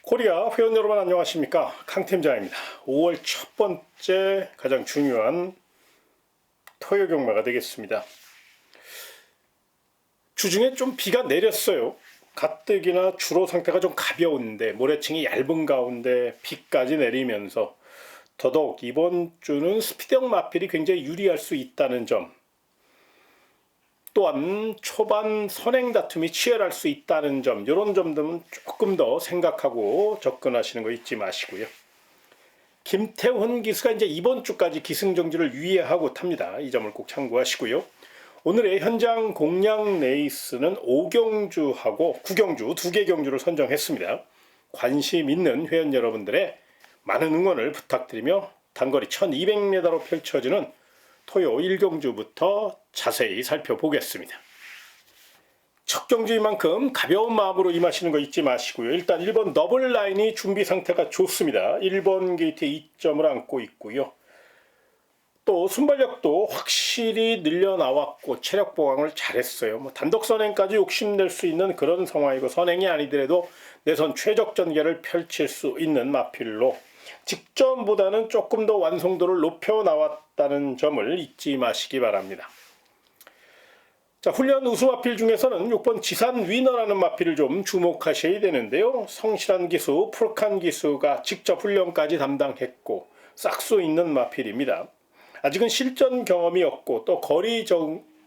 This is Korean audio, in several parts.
코리아 회원 여러분 안녕하십니까, 강팀장입니다. 5월 첫 번째 가장 중요한 토요 경마가 되겠습니다. 주중에 좀 비가 내렸어요. 가뜩이나 주로 상태가 좀 가벼운데 모래층이 얇은 가운데 비까지 내리면서 더더욱 이번 주는 스피드형 마필이 굉장히 유리할 수 있다는 점, 또한 초반 선행 다툼이 치열할 수 있다는 점, 이런 점들은 조금 더 생각하고 접근하시는 거 잊지 마시고요. 김태훈 기수가 이제 이번 주까지 기승정지를 유예하고 탑니다. 이 점을 꼭 참고하시고요. 오늘의 현장 공략 레이스는 5경주하고 9경주 2개 경주를 선정했습니다. 관심 있는 회원 여러분들의 많은 응원을 부탁드리며 단거리 1200m로 펼쳐지는 토요 1경주부터 자세히 살펴보겠습니다. 첫 경주인 만큼 가벼운 마음으로 임하시는 거 잊지 마시고요. 일단 1번 더블 라인이 준비 상태가 좋습니다. 1번 게이트에 2점을 안고 있고요. 또 순발력도 확실히 늘려나왔고 체력 보강을 잘했어요. 단독 선행까지 욕심낼 수 있는 그런 상황이고, 선행이 아니더라도 내선 최적 전개를 펼칠 수 있는 마필로 직전보다는 조금 더 완성도를 높여 나왔다는 점을 잊지 마시기 바랍니다. 자, 훈련 우수 마필 중에서는 6번 지산 위너라는 마필을 좀 주목하셔야 되는데요. 성실한 기수, 프로칸 기수가 직접 훈련까지 담당했고 싹수 있는 마필입니다. 아직은 실전 경험이 없고 또 거리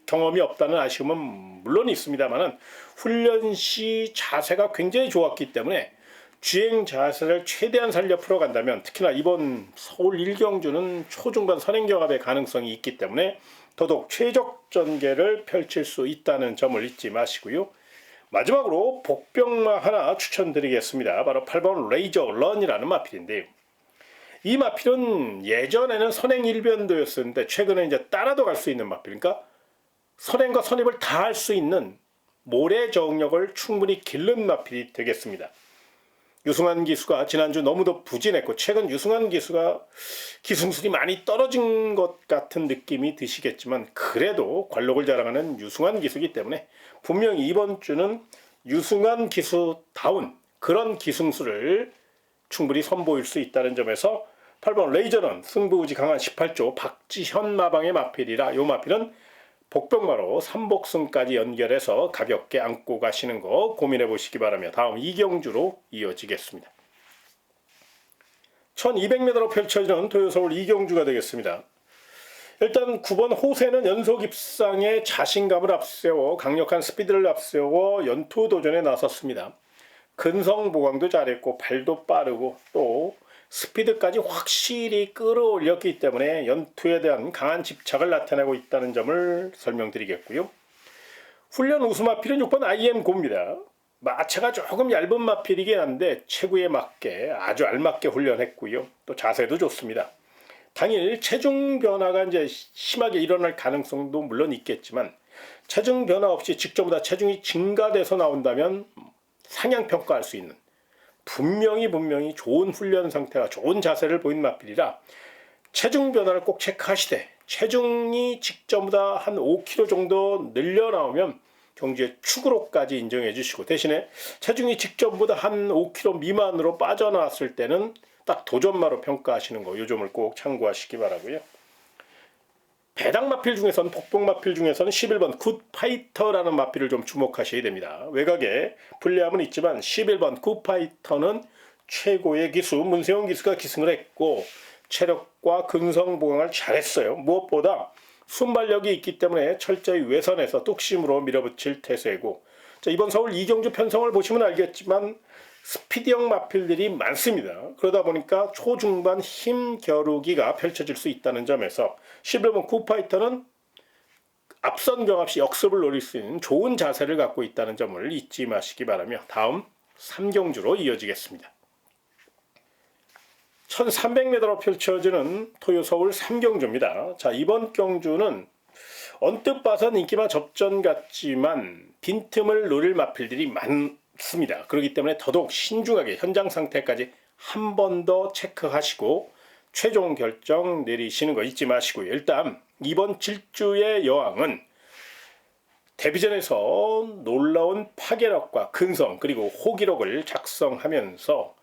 경험이 없다는 아쉬움은 물론 있습니다만 훈련 시 자세가 굉장히 좋았기 때문에 주행 자세를 최대한 살려 풀어간다면, 특히나 이번 서울 1경주는 초중반 선행 경합의 가능성이 있기 때문에 더더욱 최적 전개를 펼칠 수 있다는 점을 잊지 마시고요. 마지막으로 복병마 하나 추천드리겠습니다. 바로 8번 레이저 런이라는 마필인데요. 이 마필은 예전에는 선행 일변도였었는데 최근에 이제 따라도 갈 수 있는 마필, 그러니까 선행과 선입을 다 할 수 있는 모래 저응력을 충분히 기른 마필이 되겠습니다. 유승환 기수가 지난주 너무도 부진했고 최근 유승환 기수가 기승술이 많이 떨어진 것 같은 느낌이 드시겠지만, 그래도 관록을 자랑하는 유승환 기수이기 때문에 분명히 이번 주는 유승환 기수다운 그런 기승술을 충분히 선보일 수 있다는 점에서 8번 레이저는 승부의지 강한 18조 박지현 마방의 마필이라 이 마필은 복병마로 3복승까지 연결해서 가볍게 안고 가시는 거 고민해 보시기 바라며 다음 2경주로 이어지겠습니다. 1200m로 펼쳐지는 토요서울 2경주가 되겠습니다. 일단 9번 호세는 연속 입상에 자신감을 앞세워 강력한 스피드를 앞세워 연투 도전에 나섰습니다. 근성 보강도 잘했고 발도 빠르고 또 스피드까지 확실히 끌어올렸기 때문에 연투에 대한 강한 집착을 나타내고 있다는 점을 설명드리겠고요. 훈련 우수 마필은 6번 IM고입니다. 마차가 조금 얇은 마필이긴 한데 체구에 맞게 아주 알맞게 훈련했고요. 또 자세도 좋습니다. 당일 체중 변화가 이제 심하게 일어날 가능성도 물론 있겠지만 체중 변화 없이 직전보다 체중이 증가돼서 나온다면 상향 평가할 수 있는 분명히 좋은 훈련 상태가 좋은 자세를 보인 마필이라 체중 변화를 꼭 체크하시되, 체중이 직전보다 한 5kg 정도 늘려 나오면 경주의 축으로까지 인정해 주시고, 대신에 체중이 직전보다 한 5kg 미만으로 빠져나왔을 때는 딱 도전마로 평가하시는 거, 요 점을 꼭 참고하시기 바라고요. 배당 마필 중에서는 복봉 마필 중에서는 11번 굿파이터라는 마필을 좀 주목하셔야 됩니다. 외곽에 불리함은 있지만 11번 굿파이터는 최고의 기수 문세영 기수가 기승을 했고 체력과 근성 보강을 잘했어요. 무엇보다 순발력이 있기 때문에 철저히 외선에서 뚝심으로 밀어붙일 태세고, 이번 서울 2경주 편성을 보시면 알겠지만 스피드형 마필들이 많습니다. 그러다 보니까 초중반 힘 겨루기가 펼쳐질 수 있다는 점에서 11번 굿파이터는 앞선 경합 시 역습을 노릴 수 있는 좋은 자세를 갖고 있다는 점을 잊지 마시기 바라며 다음 3경주로 이어지겠습니다. 1300m로 펼쳐지는 토요 서울 3경주입니다. 자, 이번 경주는 언뜻 봐선 인기만 접전 같지만 빈틈을 노릴 마필들이 많습니다. 그렇기 때문에 더더욱 신중하게 현장 상태까지 한 번 더 체크하시고 최종 결정 내리시는 거 잊지 마시고요. 일단 이번 질주의 여왕은 데뷔전에서 놀라운 파괴력과 근성 그리고 호기록을 작성하면서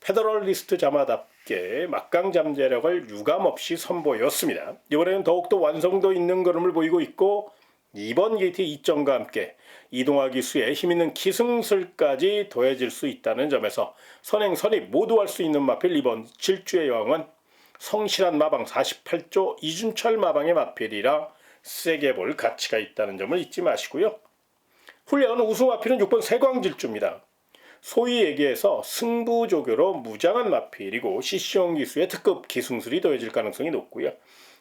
페더럴리스트 자마답게 막강 잠재력을 유감없이 선보였습니다. 이번에는 더욱더 완성도 있는 걸음을 보이고 있고 이번 게이트 2점과 함께 이동화 기수의 힘있는 기승술까지 더해질 수 있다는 점에서 선행 선입 모두 할 수 있는 마필 이번 질주의 여왕은 성실한 마방 48조 이준철 마방의 마필이라 세게 볼 가치가 있다는 점을 잊지 마시고요. 훈련 우승 마필은 6번 세광질주입니다. 소위 얘기해서 승부조교로 무장한 마필이고 CC형 기수의 특급 기승술이 더해질 가능성이 높고요.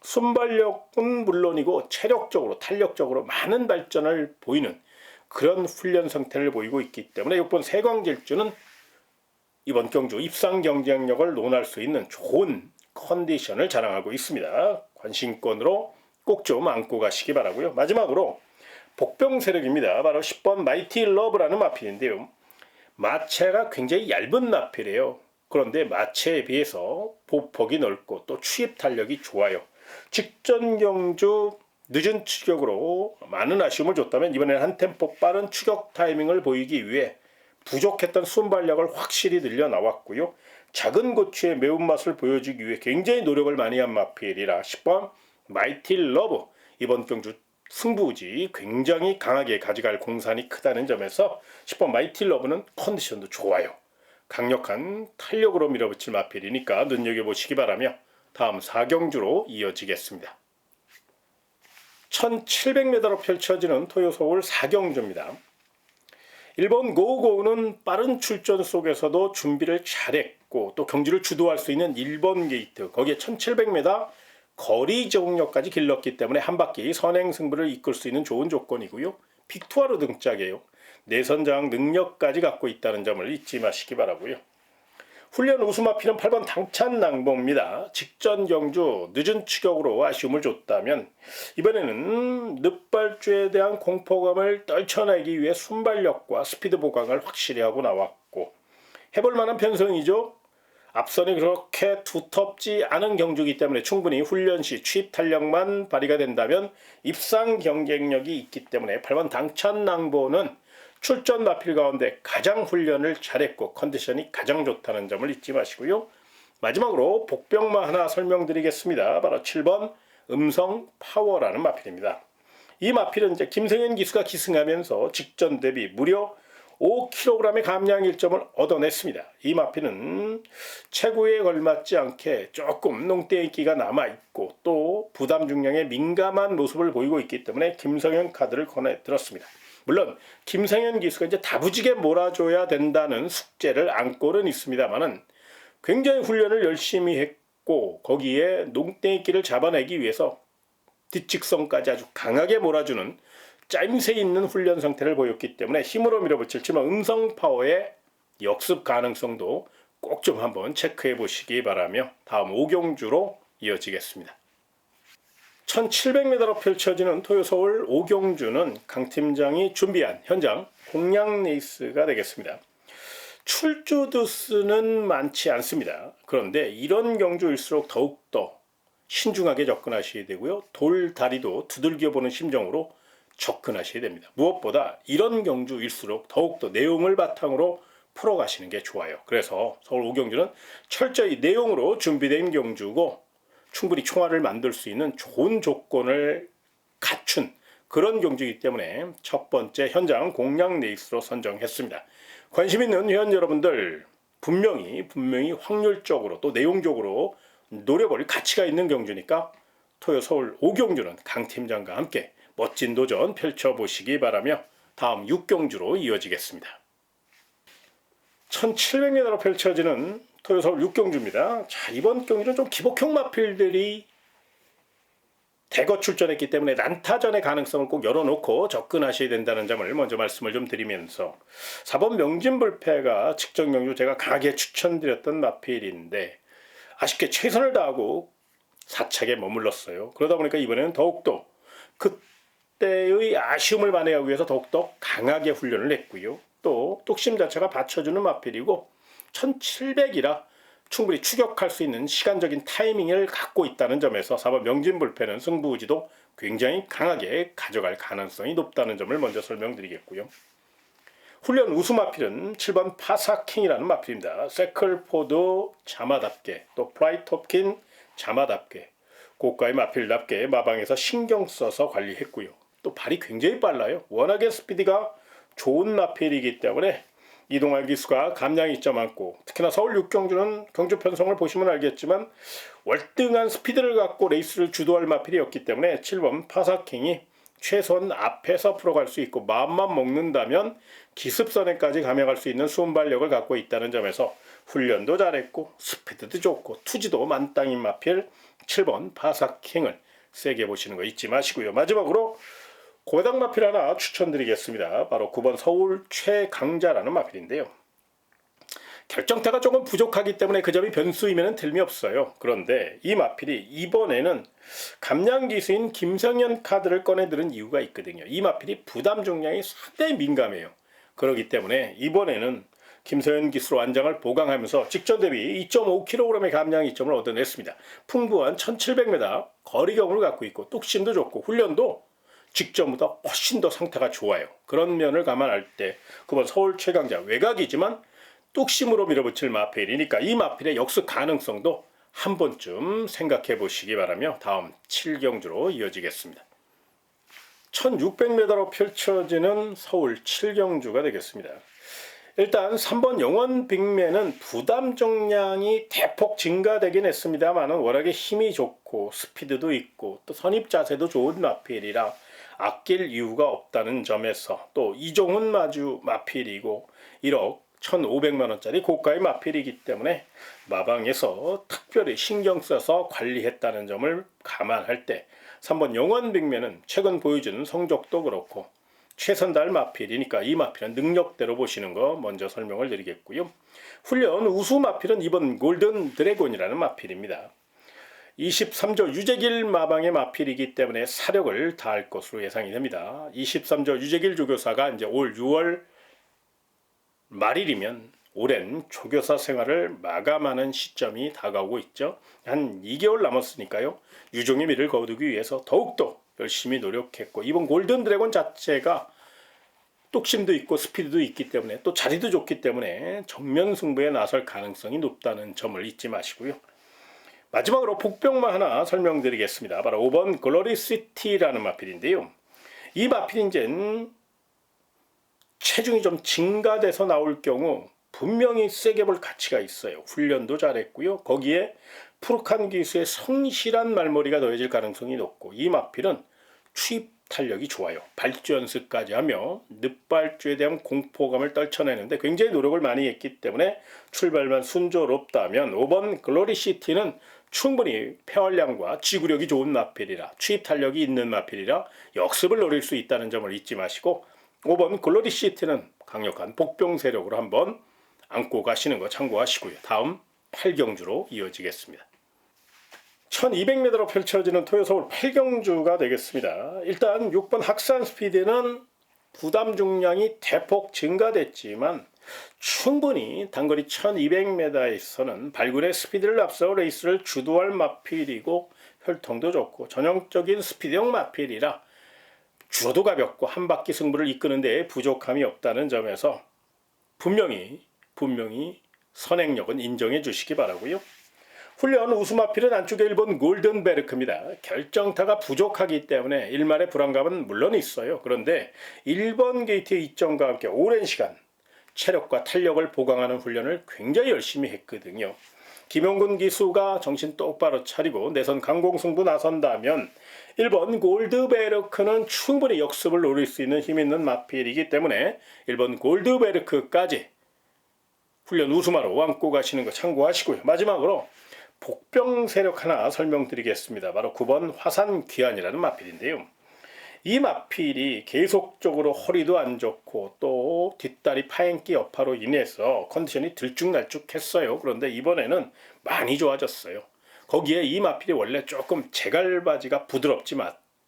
순발력은 물론이고 체력적으로 탄력적으로 많은 발전을 보이는 그런 훈련 상태를 보이고 있기 때문에 6번 세광질주는 이번 경주 입상 경쟁력을 논할 수 있는 좋은 컨디션을 자랑하고 있습니다. 관심권으로 꼭 좀 안고 가시기 바라고요. 마지막으로 복병 세력입니다. 바로 10번 마이티 러브라는 마필인데요. 마체가 굉장히 얇은 마필이에요. 그런데 마체에 비해서 보폭이 넓고 또 추입 탄력이 좋아요. 직전 경주 늦은 추격으로 많은 아쉬움을 줬다면 이번에는 한 템포 빠른 추격 타이밍을 보이기 위해 부족했던 순발력을 확실히 늘려 나왔고요. 작은 고추의 매운맛을 보여주기 위해 굉장히 노력을 많이 한 마필이라 10번 마이티 러브 이번 경주 승부지 굉장히 강하게 가져갈 공산이 크다는 점에서 10번 마이티 러브는 컨디션도 좋아요. 강력한 탄력으로 밀어붙일 마필이니까 눈여겨보시기 바라며 다음 4경주로 이어지겠습니다. 1700m로 펼쳐지는 토요서울 4경주입니다. 1번 고고는 빠른 출전 속에서도 준비를 잘했고 또 경주를 주도할 수 있는 1번 게이트 거기에 1700m 거리 적응력까지 길렀기 때문에 한 바퀴 선행 승부를 이끌 수 있는 좋은 조건이고요. 빅투아로 등짝이에요. 내선장 능력까지 갖고 있다는 점을 잊지 마시기 바라고요. 훈련 우수마필은 8번 당찬낭보입니다. 직전 경주 늦은 추격으로 아쉬움을 줬다면 이번에는 늑발주에 대한 공포감을 떨쳐내기 위해 순발력과 스피드 보강을 확실히 하고 나왔고 해볼 만한 편성이죠. 앞선이 그렇게 두텁지 않은 경주이기 때문에 충분히 훈련 시 취입 탄력만 발휘가 된다면 입상 경쟁력이 있기 때문에 8번 당찬낭보는 출전 마필 가운데 가장 훈련을 잘했고 컨디션이 가장 좋다는 점을 잊지 마시고요. 마지막으로 복병마 하나 설명드리겠습니다. 바로 7번 음성 파워라는 마필입니다. 이 마필은 이제 김성현 기수가 기승하면서 직전 대비 무려 5kg의 감량 일점을 얻어냈습니다. 이 마필은 체구에 걸맞지 않게 조금 농땡이기가 남아있고 또 부담 중량에 민감한 모습을 보이고 있기 때문에 김성현 카드를 꺼내 들었습니다. 물론 김성현 기수가 이제 다부지게 몰아줘야 된다는 숙제를 안고는 있습니다만은 굉장히 훈련을 열심히 했고 거기에 농땡이기를 잡아내기 위해서 뒷직선까지 아주 강하게 몰아주는 짜임새 있는 훈련 상태를 보였기 때문에 힘으로 밀어붙일지만 음성 파워의 역습 가능성도 꼭 좀 한번 체크해 보시기 바라며 다음 5경주로 이어지겠습니다. 1700m로 펼쳐지는 토요서울 5경주는 강 팀장이 준비한 현장 공략 레이스가 되겠습니다. 출주 두수는 많지 않습니다. 그런데 이런 경주일수록 더욱더 신중하게 접근하셔야 되고요. 돌 다리도 두들겨 보는 심정으로 접근하셔야 됩니다. 무엇보다 이런 경주일수록 더욱더 내용을 바탕으로 풀어가시는 게 좋아요. 그래서 서울 5경주는 철저히 내용으로 준비된 경주고 충분히 총알을 만들 수 있는 좋은 조건을 갖춘 그런 경주이기 때문에 첫 번째 현장 공략 레이스로 선정했습니다. 관심 있는 회원 여러분들 분명히 확률적으로 또 내용적으로 노려볼 가치가 있는 경주니까 토요 서울 5경주는 강 팀장과 함께 멋진 도전 펼쳐보시기 바라며 다음 6경주로 이어지겠습니다. 1700m로 펼쳐지는 토요 서울 6경주입니다. 자, 이번 경기는 좀 기복형 마필들이 대거 출전했기 때문에 난타전의 가능성을 꼭 열어놓고 접근하셔야 된다는 점을 먼저 말씀을 좀 드리면서 4번 명진불패가 직전 경주 제가 강하게 추천드렸던 마필인데 아쉽게 최선을 다하고 4착에 머물렀어요. 그러다 보니까 이번에는 더욱더 그때의 아쉬움을 만회하기 위해서 더욱더 강하게 훈련을 했고요. 또 뚝심 자체가 받쳐주는 마필이고 1700이라 충분히 추격할 수 있는 시간적인 타이밍을 갖고 있다는 점에서 4번 명진불패는 승부지도 굉장히 강하게 가져갈 가능성이 높다는 점을 먼저 설명드리겠고요. 훈련 우수 마필은 7번 파사킹이라는 마필입니다. 세클포드 자마답게, 또 프라이톱킨 자마답게, 고가의 마필답게 마방에서 신경 써서 관리했고요. 또 발이 굉장히 빨라요. 워낙에 스피드가 좋은 마필이기 때문에 이동할 기수가 감량이 있죠 많고, 특히나 서울 6경주는 경주 편성을 보시면 알겠지만 월등한 스피드를 갖고 레이스를 주도할 마필이었기 때문에 7번 파사킹이 최소한 앞에서 풀어갈 수 있고 마음만 먹는다면 기습선에까지 감행할 수 있는 순발력을 갖고 있다는 점에서 훈련도 잘했고 스피드도 좋고 투지도 만땅인 마필 7번 파사킹을 세게 보시는 거 잊지 마시고요. 마지막으로 고당 마필 하나 추천드리겠습니다. 바로 9번 서울 최강자라는 마필인데요. 결정타가 조금 부족하기 때문에 그 점이 변수이면 틀림이 없어요. 그런데 이 마필이 이번에는 감량 기수인 김성현 카드를 꺼내들은 이유가 있거든요. 이 마필이 부담 중량이 상당히 민감해요. 그렇기 때문에 이번에는 김성현 기수로 안장을 보강하면서 직전 대비 2.5kg의 감량 이점을 얻어냈습니다. 풍부한 1700m 거리경을 갖고 있고 뚝심도 좋고 훈련도 직전보다 훨씬 더 상태가 좋아요. 그런 면을 감안할 때 9번 서울 최강자 외곽이지만 뚝심으로 밀어붙일 마필이니까 이 마필의 역습 가능성도 한 번쯤 생각해 보시기 바라며 다음 7경주로 이어지겠습니다. 1600m로 펼쳐지는 서울 7경주가 되겠습니다. 일단 3번 영원 빅맨은 부담 정량이 대폭 증가되긴 했습니다만 워낙에 힘이 좋고 스피드도 있고 또 선입 자세도 좋은 마필이라 아낄 이유가 없다는 점에서, 또 이종훈 마주 마필이고 1억 1,500만원짜리 고가의 마필이기 때문에 마방에서 특별히 신경 써서 관리했다는 점을 감안할 때 3번 영원 빅맨은 최근 보여주는 성적도 그렇고 최선달 마필이니까 이 마필은 능력대로 보시는 거 먼저 설명을 드리겠고요. 훈련 우수 마필은 이번 골든 드래곤이라는 마필입니다. 23조 유재길 마방의 마필이기 때문에 사력을 다할 것으로 예상이 됩니다. 23조 유재길 조교사가 이제 올 6월 말일이면 오랜 조교사 생활을 마감하는 시점이 다가오고 있죠. 한 2개월 남았으니까요. 유종의 미를 거두기 위해서 더욱더 열심히 노력했고 이번 골든 드래곤 자체가 뚝심도 있고 스피드도 있기 때문에 또 자리도 좋기 때문에 정면 승부에 나설 가능성이 높다는 점을 잊지 마시고요. 마지막으로 복병마 하나 설명드리겠습니다. 바로 5번 글로리시티라는 마필인데요. 이 마필이 이제 체중이 좀 증가돼서 나올 경우 분명히 세게 볼 가치가 있어요. 훈련도 잘했고요. 거기에 푸르칸 기수의 성실한 말머리가 더해질 가능성이 높고 이 마필은 추입 탄력이 좋아요. 발주 연습까지 하며 늪발주에 대한 공포감을 떨쳐내는데 굉장히 노력을 많이 했기 때문에 출발만 순조롭다면 5번 글로리시티는 충분히 폐활량과 지구력이 좋은 마필이라 추입 탄력이 있는 마필이라 역습을 노릴 수 있다는 점을 잊지 마시고 5번 글로리시티는 강력한 복병 세력으로 한번 안고 가시는 거 참고하시고요. 다음 8경주로 이어지겠습니다. 1200m로 펼쳐지는 토요서울 8경주가 되겠습니다. 일단 6번 학산 스피드는 부담 중량이 대폭 증가됐지만 충분히 단거리 1200m에서는 발군의 스피드를 앞서 레이스를 주도할 마필이고 혈통도 좋고 전형적인 스피드형 마필이라 주로도 가볍고 한 바퀴 승부를 이끄는 데에 부족함이 없다는 점에서 분명히 선행력은 인정해 주시기 바라고요. 훈련 우수마필은 안쪽에 1번 골든베르크입니다. 결정타가 부족하기 때문에 일말의 불안감은 물론 있어요. 그런데 1번 게이트의 이점과 함께 오랜 시간 체력과 탄력을 보강하는 훈련을 굉장히 열심히 했거든요. 김용근 기수가 정신 똑바로 차리고 내선 강공승부 나선다면 1번 골드베르크는 충분히 역습을 노릴 수 있는 힘 있는 마필이기 때문에 1번 골드베르크까지 훈련 우수마로 안고 가시는 거 참고하시고요. 마지막으로 복병 세력 하나 설명드리겠습니다. 바로 9번 화산 귀환이라는 마필인데요. 이 마필이 계속적으로 허리도 안 좋고 또 뒷다리 파행기 여파로 인해서 컨디션이 들쭉날쭉했어요. 그런데 이번에는 많이 좋아졌어요. 거기에 이 마필이 원래 조금 제갈바지가 부드럽지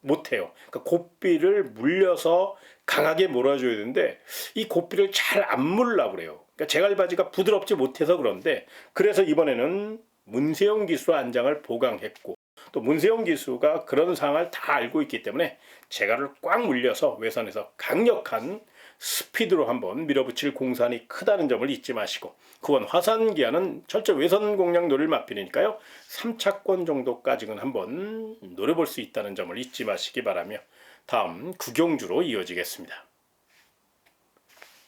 못해요. 그러니까 고삐를 물려서 강하게 몰아줘야 되는데 이 고삐를 잘 안 물으려고 그래요. 그러니까 제갈바지가 부드럽지 못해서 그런데 그래서 이번에는 문세영 기수 안장을 보강했고 또 문세영 기수가 그런 상황을 다 알고 있기 때문에 제갈을 꽉 물려서 외선에서 강력한 스피드로 한번 밀어붙일 공산이 크다는 점을 잊지 마시고, 9번 화산기아는 철저 외선 공략 노릴 마필이니까요. 3차권 정도까지는 한번 노려볼 수 있다는 점을 잊지 마시기 바라며 다음 구경주로 이어지겠습니다.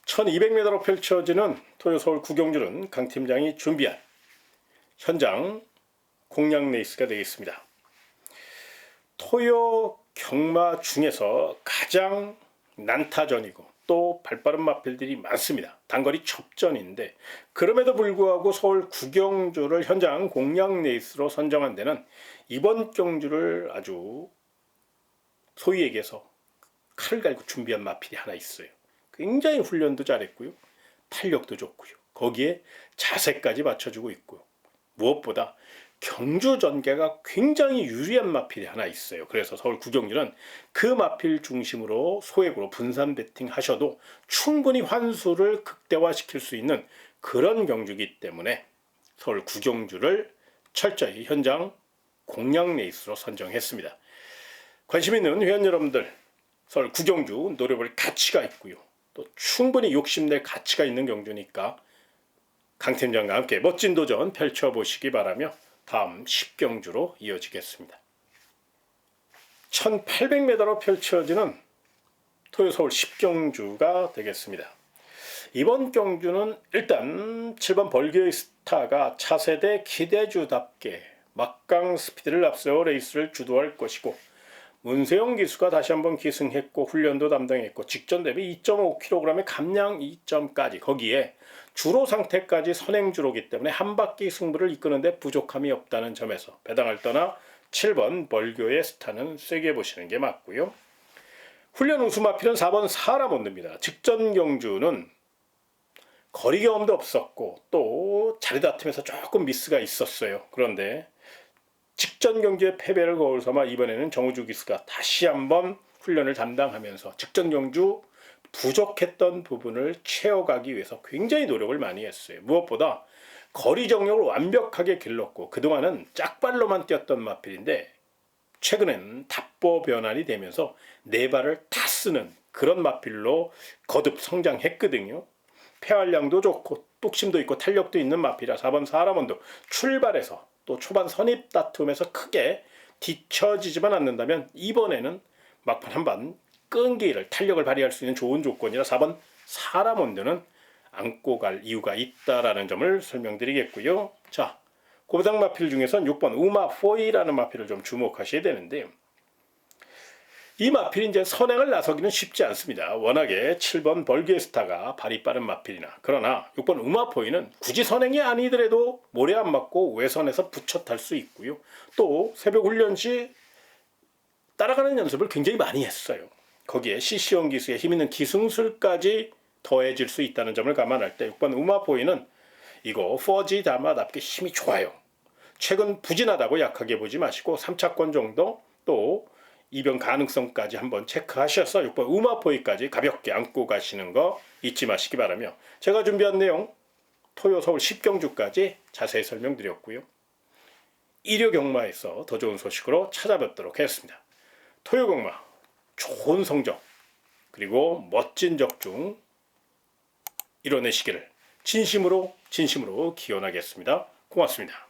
1200m로 펼쳐지는 토요 서울 구경주는 강 팀장이 준비한 현장 공략 레이스가 되겠습니다. 토요 경마 중에서 가장 난타전이고 또 발빠른 마필들이 많습니다. 단거리 첩전인데, 그럼에도 불구하고 서울 구경주를 현장 공략 레이스로 선정한 데는 이번 경주를 아주 소위 얘기해서 칼을 갈고 준비한 마필이 하나 있어요. 굉장히 훈련도 잘했고요. 탄력도 좋고요. 거기에 자세까지 맞춰주고 있고요. 무엇보다 경주 전개가 굉장히 유리한 마필이 하나 있어요. 그래서 서울 구경주는 그 마필 중심으로 소액으로 분산 베팅 하셔도 충분히 환수를 극대화시킬 수 있는 그런 경주이기 때문에 서울 구경주를 철저히 현장 공략 레이스로 선정했습니다. 관심 있는 회원 여러분들, 서울 구경주 노려볼 가치가 있고요. 또 충분히 욕심낼 가치가 있는 경주니까 강 팀장과 함께 멋진 도전 펼쳐보시기 바라며 다음 10경주로 이어지겠습니다. 1800m로 펼쳐지는 토요 서울 10경주가 되겠습니다. 이번 경주는 일단 7번 벌교의 스타가 차세대 기대주답게 막강 스피드를 앞세워 레이스를 주도할 것이고, 문세영 기수가 다시 한번 기승했고 훈련도 담당했고 직전 대비 2.5kg의 감량 2점까지, 거기에 주로 상태까지 선행주로기 때문에 한 바퀴 승부를 이끄는데 부족함이 없다는 점에서 배당을 떠나 7번 벌교의 스타는 세게 보시는 게 맞고요. 훈련 우수 마필은 4번 사라몬드입니다. 직전 경주는 거리 경험도 없었고 또 자리 다툼에서 조금 미스가 있었어요. 그런데 직전 경주에 패배를 거울 삼아 이번에는 정우주 기수가 다시 한번 훈련을 담당하면서 직전 경주 부족했던 부분을 채워가기 위해서 굉장히 노력을 많이 했어요. 무엇보다 거리 정력을 완벽하게 길렀고, 그동안은 짝발로만 뛰었던 마필인데 최근에는 답보 변환이 되면서 네 발을 다 쓰는 그런 마필로 거듭 성장했거든요. 폐활량도 좋고 뚝심도 있고 탄력도 있는 마필이라 4번 사라몬드 출발해서 또 초반 선입 다툼에서 크게 뒤처지지만 않는다면 이번에는 막판 한번 끈기를 탄력을 발휘할 수 있는 좋은 조건이라 4번 사라몬드는 안고 갈 이유가 있다라는 점을 설명드리겠고요. 자, 고부당 마필 중에선 6번 우마포이라는 마필을 좀 주목하셔야 되는데, 이 마필이 이제 선행을 나서기는 쉽지 않습니다. 워낙에 7번 벌게스타가 발이 빠른 마필이나, 그러나 6번 우마포이는 굳이 선행이 아니더라도 모래 안 맞고 외선에서 붙여 탈 수 있고요. 또 새벽 훈련 시 따라가는 연습을 굉장히 많이 했어요. 거기에 CC형 기수의 힘있는 기승술까지 더해질 수 있다는 점을 감안할 때 6번 우마포이는 이거 퍼지 다마답게 힘이 좋아요. 최근 부진하다고 약하게 보지 마시고 3차권 정도 또 이변 가능성까지 한번 체크하셔서 6번 우마포이까지 가볍게 안고 가시는 거 잊지 마시기 바라며, 제가 준비한 내용 토요 서울 10경주까지 자세히 설명드렸고요. 일요 경마에서 더 좋은 소식으로 찾아뵙도록 하겠습니다. 토요 경마 좋은 성적 그리고 멋진 적중 이뤄내시기를 진심으로 기원하겠습니다. 고맙습니다.